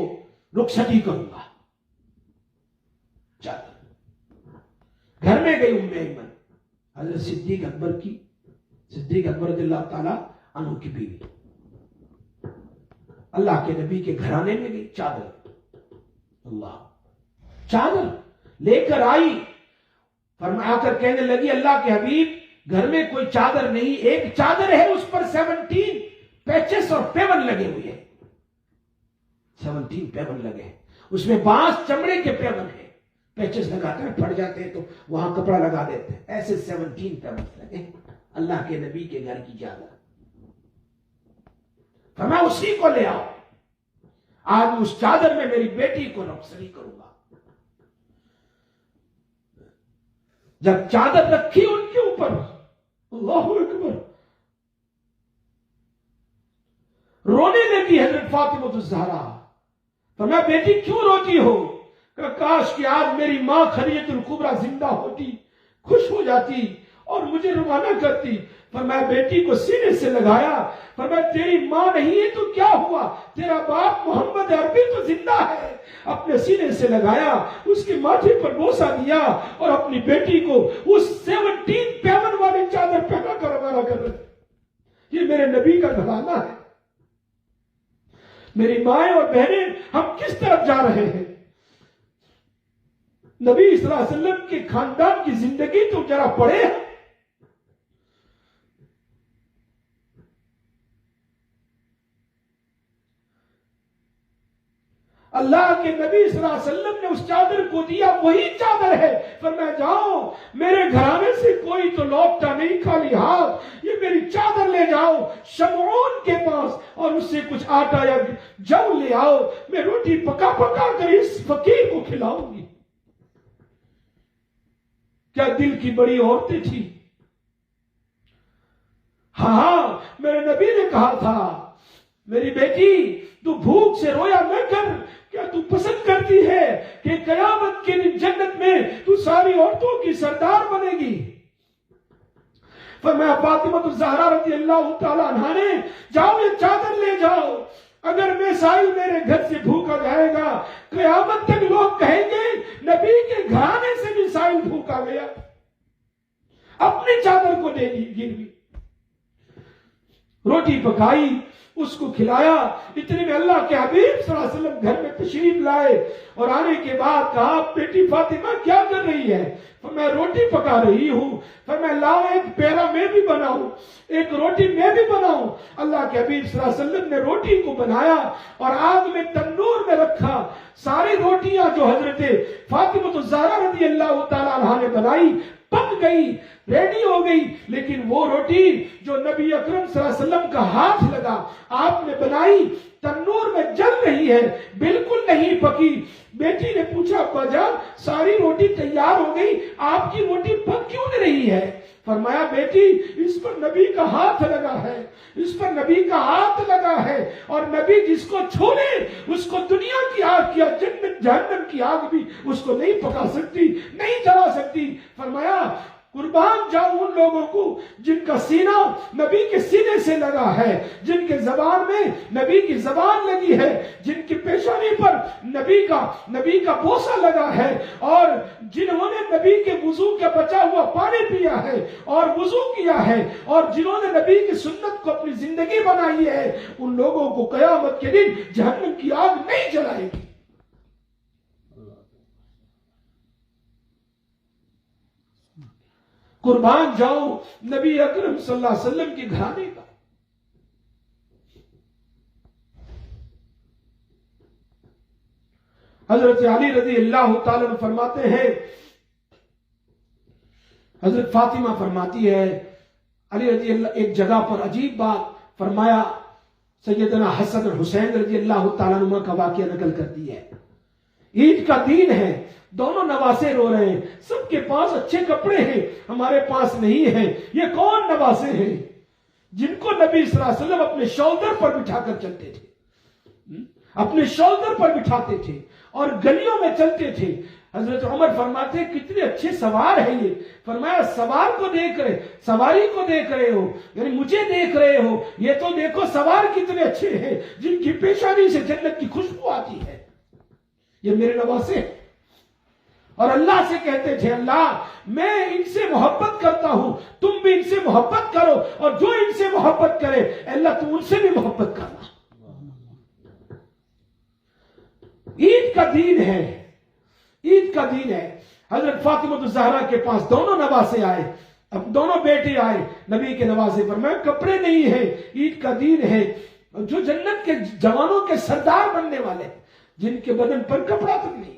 رخصتی کروں گا. چادر گھر میں گئی ام ایمن حضرت صدیق اکبر رضی اللہ تعالیٰ عنہ کی بیوی اللہ کے نبی کے گھرانے میں گئی. چادر لے کر آئی. فرمایا کر کہنے لگی اللہ کے حبیب گھر میں کوئی چادر نہیں. ایک چادر ہے اس پر 17 پیچز اور پیون لگے ہوئے ہیں. 17 پیون لگے ہیں. اس میں بانس چمڑے کے پیون ہیں. پیچز لگاتے ہیں پھٹ جاتے ہیں تو وہاں کپڑا لگا دیتے ہیں. ایسے 17 پیون لگے ہیں. اللہ کے نبی کے گھر کی چادر. فرمایا اسی کو لے آؤ. آج اس چادر میں میری بیٹی کو رخصتی کروں گا. جب چادر رکھی ان کے اوپر اللہ اکبر رونے لگی حضرت فاطمہ الزہرا. فرمایا بیٹی کیوں روتی ہو؟ کہ کاش کہ آج میری ماں خدیجہ الکبریٰ زندہ ہوتی خوش ہو جاتی اور مجھے روانہ کرتی. فرمایا بیٹی کو سینے سے لگایا. فرمایا تیری ماں نہیں ہے تو کیا ہوا؟ تیرا باپ محمد عربی تو زندہ ہے. اپنے سینے سے لگایا اس کے ماتھے پر بوسہ دیا اور اپنی بیٹی کو اس 17 پیون والی چادر پہنا کر روانہ کر رہے. یہ میرے نبی کا گھرانہ ہے. میری مائیں اور بہنیں ہم کس طرف جا رہے ہیں؟ نبی صلی اللہ علیہ وسلم کے خاندان کی زندگی تو ذرا پڑھے. اللہ کے نبی صلی اللہ علیہ وسلم نے اس چادر کو دیا وہی چادر ہے. فرمایا جاؤ میرے گھرانے سے کوئی تو لوٹتا نہیں خالی ہاتھ. یہ میری چادر لے جاؤ شمعون کے پاس اور اس سے کچھ آٹا یا جو لے آؤ. میں روٹی پکا کر اس فقیر کو کھلاؤں گی. کیا دل کی بڑی عورتیں تھی. ہاں میرے نبی نے کہا تھا میری بیٹی تو بھوک سے رویا نہ کر. کیا تو پسند کرتی ہے کہ قیامت کے دن جنت میں تو ساری عورتوں کی سردار بنے گی؟ فرمایا فاطمہ الزہرا رضی اللہ تعالیٰ عنہا نے جاؤ یہ چادر لے جاؤ. اگر میں سائل میرے گھر سے بھوکا جائے گا قیامت تک لوگ کہیں گے نبی کے گھرانے سے بھی سائل بھوکا گیا. اپنی چادر کو دے دی گروی. روٹی پکائی اس کو کھلایا. اتنے میں اللہ کے حبیب صلی اللہ علیہ وسلم گھر میں تشریف لائے اور آنے کے بعد کہا بیٹی فاطمہ کیا کر رہی ہے؟ میں روٹی پکا رہی ہوں. میں لاؤ ایک پیرا میں بھی بناؤں, ایک روٹی میں بھی بناؤں. اللہ کے حبیب صلی اللہ علیہ وسلم نے روٹی کو بنایا اور آگ میں تنور میں رکھا. ساری روٹیاں جو حضرت فاطمہ الزہرا رضی اللہ تعالی عنہا نے بنائی پک گئی, ریڈی ہو گئی, لیکن وہ روٹی جو نبی اکرم صلی اللہ علیہ وسلم کا ہاتھ لگا, آپ نے بنائی, تنور میں جل رہی ہے, بالکل نہیں پکی. بیٹی نے پوچھا ابا جان ساری روٹی تیار ہو گئی, آپ کی روٹی پک کیوں نہیں رہی ہے؟ فرمایا بیٹی اس پر نبی کا ہاتھ لگا ہے, اس پر نبی کا ہاتھ لگا ہے, اور نبی جس کو چھو لے اس کو دنیا کی آگ کی جنت جہنم کی آگ بھی اس کو نہیں پکا سکتی, نہیں جلا سکتی. فرمایا قربان جاؤں ان لوگوں کو جن کا سینہ نبی کے سینے سے لگا ہے, جن کے زبان میں نبی کی زبان لگی ہے, جن کی پیشانی پر نبی کا بوسہ لگا ہے, اور جنہوں نے نبی کے وضو کا بچا ہوا پانی پیا ہے اور وضو کیا ہے, اور جنہوں نے نبی کی سنت کو اپنی زندگی بنائی ہے, ان لوگوں کو قیامت کے دن جہنم کی آگ نہیں جلائے گی. قربان جاؤں نبی اکرم صلی اللہ علیہ وسلم کے گھرانے کا. حضرت علی رضی اللہ تعالی عنہ فرماتے ہیں, حضرت فاطمہ فرماتی ہے, علی رضی اللہ ایک جگہ پر عجیب بات فرمایا, سیدنا حسن اور حسین رضی اللہ تعالیٰ عنہ کا واقعہ نقل کرتی ہے. عید کا دن ہے, دونوں نواسے رو رہے ہیں, سب کے پاس اچھے کپڑے ہیں, ہمارے پاس نہیں ہیں. یہ کون نواسے ہیں جن کو نبی صلی اللہ علیہ وسلم اپنے شولڈر پر بٹھا کر چلتے تھے, اپنے شولڈر پر بٹھاتے تھے اور گلیوں میں چلتے تھے. حضرت عمر فرماتے کتنے اچھے سوار ہیں یہ. فرمایا سوار کو دیکھ رہے, سواری کو دیکھ رہے ہو, یعنی مجھے دیکھ رہے ہو, یہ تو دیکھو سوار کتنے اچھے ہیں جن کی پیشانی سے جنت کی خوشبو آتی ہے. یہ میرے نواسے, اور اللہ سے کہتے تھے اللہ میں ان سے محبت کرتا ہوں, تم بھی ان سے محبت کرو, اور جو ان سے محبت کرے اللہ تم ان سے بھی محبت کرنا. عید کا دن ہے, عید کا دن ہے. حضرت فاطمہ الزہرا کے پاس دونوں نواسے آئے, اب دونوں بیٹے آئے. نبی کے نواسے پر میں کپڑے نہیں ہیں, عید کا دن ہے, جو جنت کے جوانوں کے سردار بننے والے جن کے بدن پر کپڑا تک نہیں.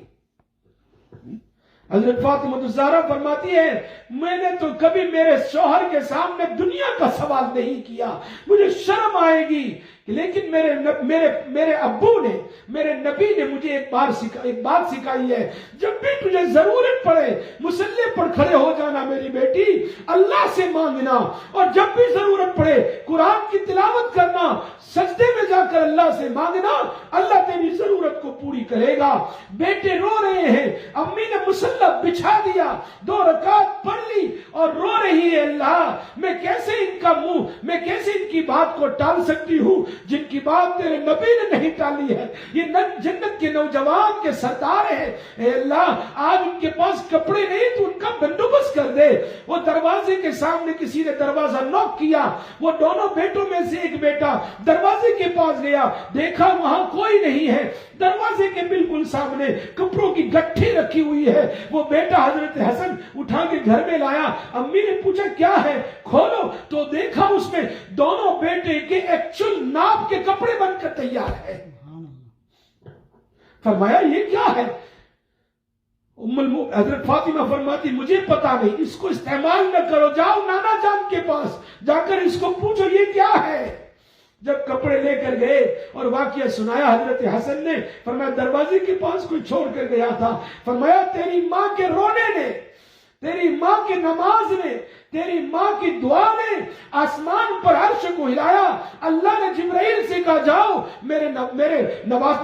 حضرت فاطمہ الزہرا فرماتی ہے میں نے تو کبھی میرے شوہر کے سامنے دنیا کا سوال نہیں کیا, مجھے شرم آئے گی, لیکن میرے ابو نے, میرے نبی نے مجھے ایک بات سکھائی ہے, جب بھی تجھے ضرورت پڑے مسلح پر کھڑے ہو جانا میری بیٹی, اللہ سے مانگنا, اور جب بھی ضرورت پڑے قرآن کی تلاوت کرنا, سجدے میں جا کر اللہ سے مانگنا, اللہ تیری ضرورت کو پوری کرے گا. بیٹے رو رہے ہیں, امی نے مسلح بچھا دیا, 2 رکعت پڑھ لی اور رو رہی ہے, اللہ میں کیسے ان کا منہ, میں کیسے ان کی بات کو ٹال سکتی ہوں جن کی بات تیرے نبی نے نہیں ٹالی ہے. یہ جنت کے نوجوان کے سردار ہیں, اے اللہ آج ان کے پاس کپڑے نہیں تو ان کا بندوبست کر دے. وہ دروازے کے سامنے کسی نے دروازہ نوک کیا, وہ دونوں بیٹوں میں سے ایک بیٹا دروازے کے پاس گیا, دیکھا وہاں کوئی نہیں ہے, دروازے کے بالکل سامنے کپڑوں کی گٹھی رکھی ہوئی ہے. وہ بیٹا حضرت حسن اٹھا کے گھر میں لایا, امی نے پوچھا کیا ہے, کھولو تو دیکھا اس میں دونوں بیٹے کے ایکچول ناپ کے کپڑے بن کر تیار ہے. فرمایا یہ کیا ہے؟ حضرت فاطمہ فرماتی مجھے پتا نہیں, اس کو استعمال نہ کرو, جاؤ نانا جان کے پاس جا کر اس کو پوچھو یہ کیا ہے. جب کپڑے لے کر گئے اور واقعہ سنایا حضرت حسن نے, فرمایا دروازے کے پاس کوئی چھوڑ کر گیا تھا. فرمایا تیری ماں کے رونے نے, تیری ماں کی نماز نے, تیری ماں کی دعا نے آسمان پر عرش کو ہلایا. اللہ نے جبرائیل سے کہا جاؤ میرے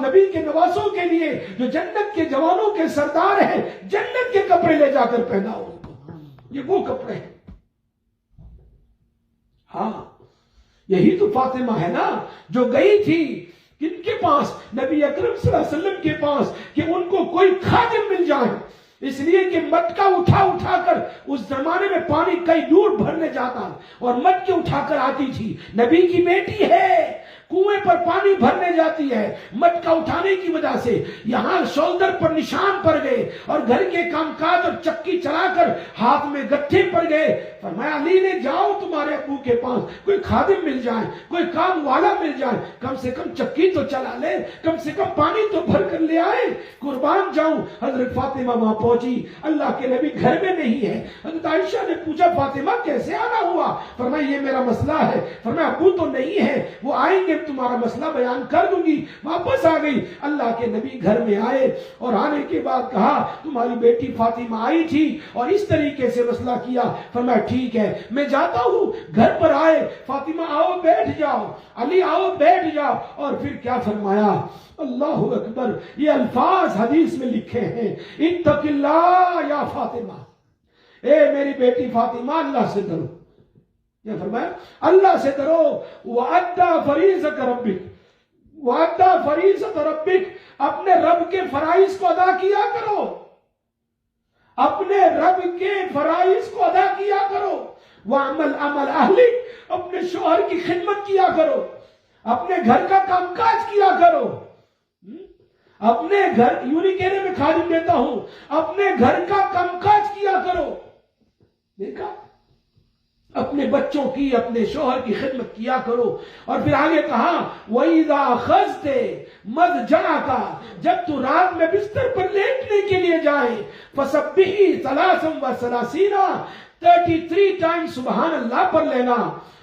نبی کے نواسوں کے لیے جو جنت کے جوانوں کے سردار ہیں, جنت کے کپڑے لے جا کر پہناؤ ان کو. یہ وہ کپڑے ہیں. ہاں یہی تو فاطمہ ہے نا جو گئی تھی کن کے پاس, نبی اکرم صلی اللہ علیہ وسلم کے پاس, کہ ان کو کوئی خادم مل جائے, اس لیے کہ مٹکا اٹھا کر اس زمانے میں پانی کئی دور بھرنے جاتا اور مٹکے اٹھا کر آتی تھی. نبی کی بیٹی ہے, کنویں پر پانی بھرنے جاتی ہے مٹکا اٹھانے کی وجہ سے، یہاں شولڈر پر نشان پڑ گئے اور گھر کے کام کاج اور چکی چلا کر ہاتھ میں گٹھے پڑ گئے۔ فرمایا علی نے جاؤ تمہارے ابو کے پاس کوئی خادم مل جائے، کوئی کام والا مل جائے، کم سے کم چکی تو چلا لے، کم سے کم پانی تو بھر کر لے آئے، قربان جاؤں۔ حضرت فاطمہ وہاں پہنچی، اللہ کے نبی گھر میں نہیں ہے۔ حضرت عائشہ نے پوچھا فاطمہ کیسے آنا ہوا؟ فرمایا یہ میرا مسئلہ ہے۔ فرمایا ابو تو نہیں ہے، وہ آئیں گے تمہارا مسئلہ بیان کر دوں گی۔ واپس آ گئی، اللہ کے نبی گھر میں آئے اور آنے کے بعد کہا تمہاری بیٹی فاطمہ آئی تھی اور اس طریقے سے مسئلہ کیا۔ فرمایا ٹھیک ہے میں جاتا ہوں۔ گھر پر آئے، فاطمہ آؤ بیٹھ جاؤ، علی آؤ بیٹھ جاؤ، اور پھر کیا فرمایا؟ اللہ اکبر، یہ الفاظ حدیث میں لکھے ہیں، اتق اللہ یا فاطمہ، اے میری بیٹی فاطمہ اللہ سے ڈرو۔ یہ فرمایا اللہ سے ڈرو، وَأَدَّى فَرِيضَةَ رَبِّكَ وَأَدَّى فَرِيضَةَ رَبِّكَ، اپنے رب کے فرائض کو ادا کیا کرو، اپنے رب کے فرائض کو ادا کیا کرو۔ وَعَمَلْ عَمَلْ أَهْلِكَ، اپنے شوہر کی خدمت کیا کرو، اپنے گھر کا کام کاج کیا کرو، اپنے گھر، یوں نہیں کہنے میں خادم دیتا ہوں، اپنے گھر کا کام کاج کیا کرو۔ دیکھا، اپنے بچوں کی، اپنے شوہر کی خدمت کیا کرو۔ اور پھر آگے کہا وَإِذَا أَخَذْتَ مَضْجَعَكَ، جب تو رات میں بستر پر لیٹنے کے لیے جائے، فَسَبِّحِ 33 33 ٹائم سبحان اللہ پڑھ لینا،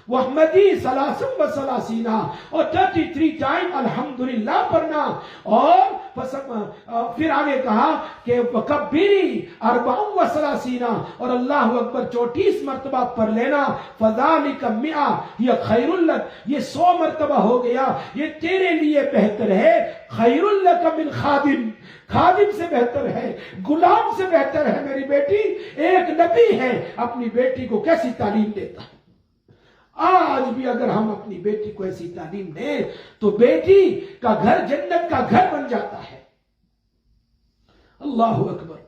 وَحْمَدِي 33 اور 33 ٹائم الحمدللہ پڑھنا۔ اور پھر آگے کہا کہ وَكَبِّرِ 34 اور اللہ اکبر 34 مرتبہ پڑھ لینا۔ فَذَلِكَ 100 یہ خیر لک، یہ 100 مرتبہ ہو گیا، یہ تیرے لیے بہتر ہے۔ خیر لک من خادم، خادم سے بہتر ہے، غلام سے بہتر ہے۔ میری بیٹی، ایک نبی ہے اپنی بیٹی کو کیسی تعلیم دیتا ہے۔ آج بھی اگر ہم اپنی بیٹی کو ایسی تعلیم دیں تو بیٹی کا گھر جنت کا گھر بن جاتا ہے۔ اللہ اکبر،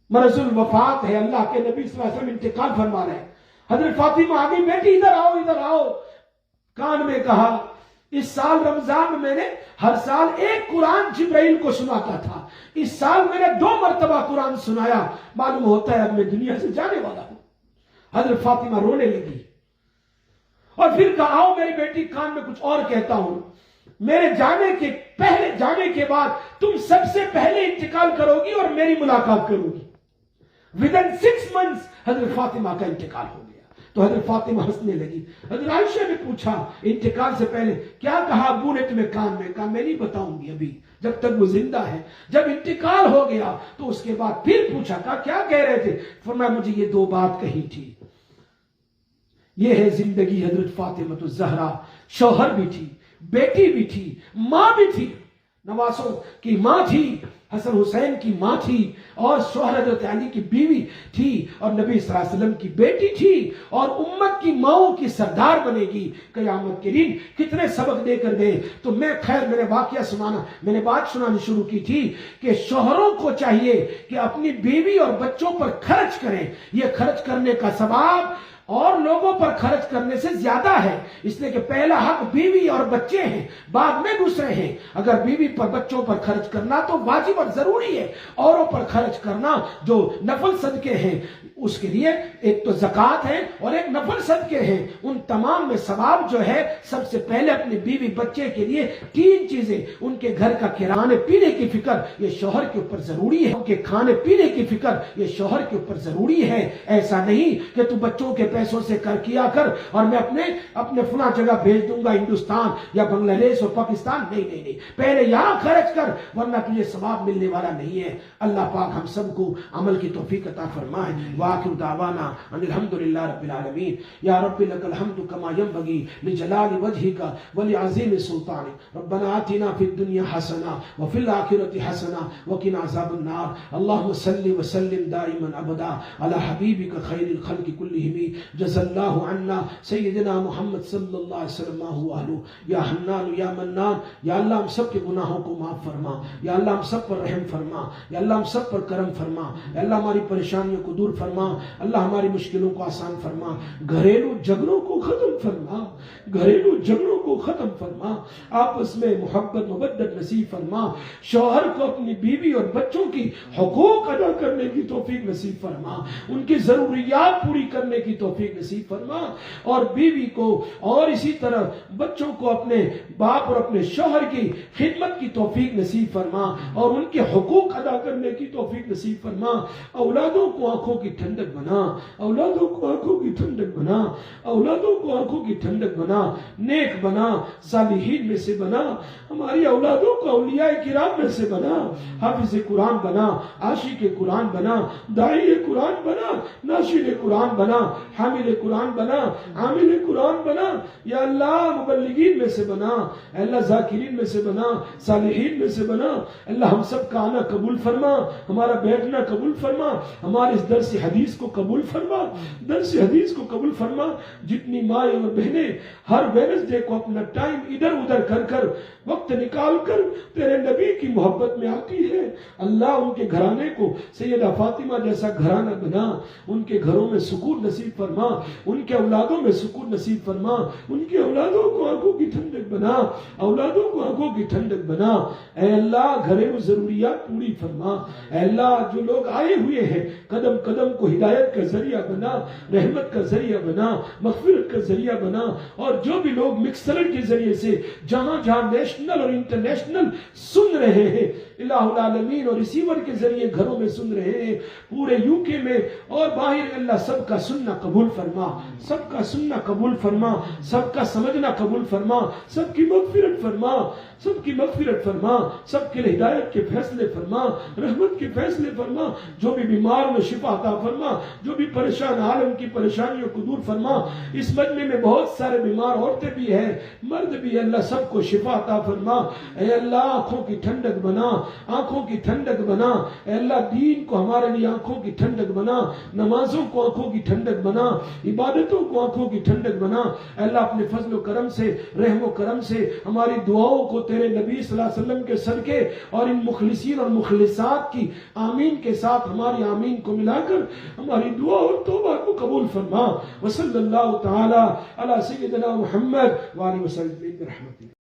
مرض الوفات ہے، اللہ کے نبی صلی اللہ علیہ وسلم انتقال فرما رہے ہیں۔ حضرت فاطمہ آ گئی، بیٹی ادھر آؤ ادھر آؤ، کان میں کہا اس سال رمضان میں میں نے ہر سال ایک قرآن جبرائیل کو سناتا تھا، اس سال میں نے 2 مرتبہ قرآن سنایا، معلوم ہوتا ہے اب میں دنیا سے جانے والا ہوں۔ حضرت فاطمہ رونے لگی اور پھر کہا آؤ میری بیٹی، کان میں کچھ اور کہتا ہوں، میرے جانے کے بعد تم سب سے پہلے انتقال کرو گی اور میری ملاقات کرو گی۔ within 6 months حضرت فاطمہ کا انتقال ہو گیا۔ تو حضرت فاطمہ ہنسنے لگی۔ حضرت عائشہ نے پوچھا انتقال سے پہلے کیا کہا ابو نے تمہیں کان میں؟ کہا میں نہیں بتاؤں گی ابھی جب تک وہ زندہ ہے، جب انتقال ہو گیا تو اس کے بعد پھر پوچھا، کہا کیا کہہ رہے تھے؟ فرمایا مجھے یہ 2 بات کہی تھی۔ یہ ہے زندگی حضرت فاطمہ الزہرا، شوہر بھی تھی، بیٹی بھی تھی، ماں بھی تھی، نواسوں کی ماں تھی، حسن حسین کی ماں تھی، اور شوہر حضرت علی کی بیوی تھی، اور نبی صلی اللہ علیہ وسلم کی بیٹی تھی، اور امت کی ماؤں کی سردار بنے گی قیامت کے دن۔ کتنے سبق دے کر گئے۔ تو میں نے واقعہ سنانا، میں نے بات سنانی شروع کی تھی کہ شوہروں کو چاہیے کہ اپنی بیوی اور بچوں پر خرچ کریں۔ یہ خرچ کرنے کا ثواب اور لوگوں پر خرچ کرنے سے زیادہ ہے، اس لیے کہ پہلا حق بیوی اور بچے ہیں، بعد میں دوسرے ہیں۔ اگر بیوی پر بچوں پر خرچ کرنا تو واجب اور ضروری ہے، اوروں پر خرچ کرنا جو نفل صدقے ہیں اس کے لیے ایک تو زکوٰۃ ہے اور ایک نفل صدقے ہیں، ان تمام میں ثواب جو ہے سب سے پہلے اپنے بیوی بچے کے لیے 3 چیزیں، ان کے گھر کا کھانے پینے کی فکر یہ شوہر کے اوپر ضروری ہے، ان کے کھانے پینے کی فکر یہ شوہر کے اوپر ضروری ہے۔ ایسا نہیں کہ تو بچوں کے پیسوں سے کیا کر اور میں اپنے فلاں جگہ بھیج دوں گا ہندوستان یا بنگلہ دیش اور پاکستان، نہیں، پہلے یہاں خرچ کر ورنہ تجھے ثواب ملنے والا نہیں ہے۔ اللہ پاک ہم سب کو عمل کی توفیق عطا فرمائے۔ وآخر دعوانا ان الحمدللہ رب العالمین۔ یا رب لک الحمد کما ینبغی لجلال وجہک ولعظیم سلطانک۔ ربنا آتنا فی الدنیا حسنہ وفی الآخرۃ حسنہ وقنا عذاب النار۔ اللہم صل وسلم دائما ابدا علی حبیبک خیر الخلق کلہم جزا اللہ عنا سیدنا محمد صلی اللہ علیہ وسلم یا حنان یا منان، یا اللہ ہم سب کے گناہوں کو معاف فرما، یا اللہ ہم سب پر رحم فرما، یا اللہ ہم سب پر کرم فرما، یا اللہ ہماری پریشانیوں کو دور فرما، اللہ ہماری مشکلوں کو آسان فرما، گھریلو جھگڑوں کو ختم فرما، گھریلو جھگڑوں کو ختم فرما، آپس میں محبت مودت نصیب فرما، شوہر کو اپنی بیوی اور بچوں کی حقوق ادا کرنے کی توفیق نصیب فرما، ان کی ضروریات پوری کرنے کی توفیق نصیب فرما، اور بیوی کو اور اسی طرح بچوں کو اپنے باپ اور اپنے شوہر کی خدمت کی توفیق نصیب فرما اور ان کے حقوق ادا کرنے کی توفیق نصیب فرما، اولادوں کو آنکھوں کی ٹھنڈک بنا، اولادوں کو آنکھوں کی ٹھنڈک بنا، اولادوں کو آنکھوں کی ٹھنڈک بنا، نیک بنا، صالحین میں سے بنا، ہماری اولادوں کو اولیاء کرام میں سے بنا، حافظ قرآن بنا، عاشق قرآن بنا، داعی قرآن بنا، ناشر قرآن بنا، حامل قرآن بنا، عامل قرآن بنا، یا اللہ مبلغین میں سے بنا، اللہ ذاکرین میں سے بنا، صالحین میں سے بنا، اللہ ہم سب کا آنا قبول فرما، ہمارا بیٹھنا قبول فرما، ہمارے اس درس حدیث کو قبول فرما، درس حدیث کو قبول فرما، جتنی مائیں اور بہنیں ہر ویڈنسڈے کو اپنا ٹائم ادھر ادھر کر وقت نکال کر تیرے نبی کی محبت میں آتی ہے، اللہ ان کے گھرانے کو سیدہ فاطمہ جیسا گھرانہ بنا، ان کے گھروں میں سکون نصیب فرما، ان کے اولادوں میں سکون نصیب فرما، ان کے اولادوں کو آنکھوں کی ٹھنڈک بنا، اولادوں کو آنکھوں کی ٹھنڈک بنا، اے اللہ گھریلو ضروریات پوری فرما، اے اللہ جو لوگ آئے ہوئے ہیں قدم قدم کو ہدایت کا ذریعہ بنا، رحمت کا ذریعہ بنا، مغفرت کا ذریعہ بنا، اور جو بھی لوگ مکسر کے ذریعے سے جہاں جہاں نیشنل اور انٹرنیشنل سن رہے ہیں الہ العالمین اور ریسیور کے ذریعے گھروں میں سن رہے ہیں پورے یو کے میں اور باہر، اللہ سب کا سننا قبول فرما، سب کا سننا قبول فرما، سب کا سمجھنا قبول فرما، سب کی مغفرت فرما، سب کی مغفرت فرما، سب کے لیے ہدایت کے فیصلے فرما، رحمت کے فیصلے فرما، جو بھی بیمار میں شفا عطا فرما، جو بھی پریشان عالم کی پریشانیوں کو دور فرما، اس مجمع میں بہت سارے بیمار عورتیں بھی ہیں مرد بھی ہیں، اللہ سب کو شفا عطا فرما، اے اللہ آنکھوں کی ٹھنڈک بنا، آنکھوں کی ٹھنڈک بنا، اے اللہ دین کو ہمارے لیے آنکھوں کی ٹھنڈک بنا، نمازوں کو آنکھوں کی ٹھنڈک بنا، عبادتوں کو آنکھوں کی ٹھنڈک بنا، اے اللہ اپنے فضل و کرم سے رحم و کرم سے ہماری دعاؤں کو تیرے نبی صلی اللہ علیہ وسلم کے صدقے اور ان مخلصین اور مخلصات کی آمین کے ساتھ ہماری آمین کو ملا کر ہماری دعا اور توبہ کو قبول فرما، وصلی اللہ تعالی علی سیدنا محمد وآلہ وسلم برحمتہ۔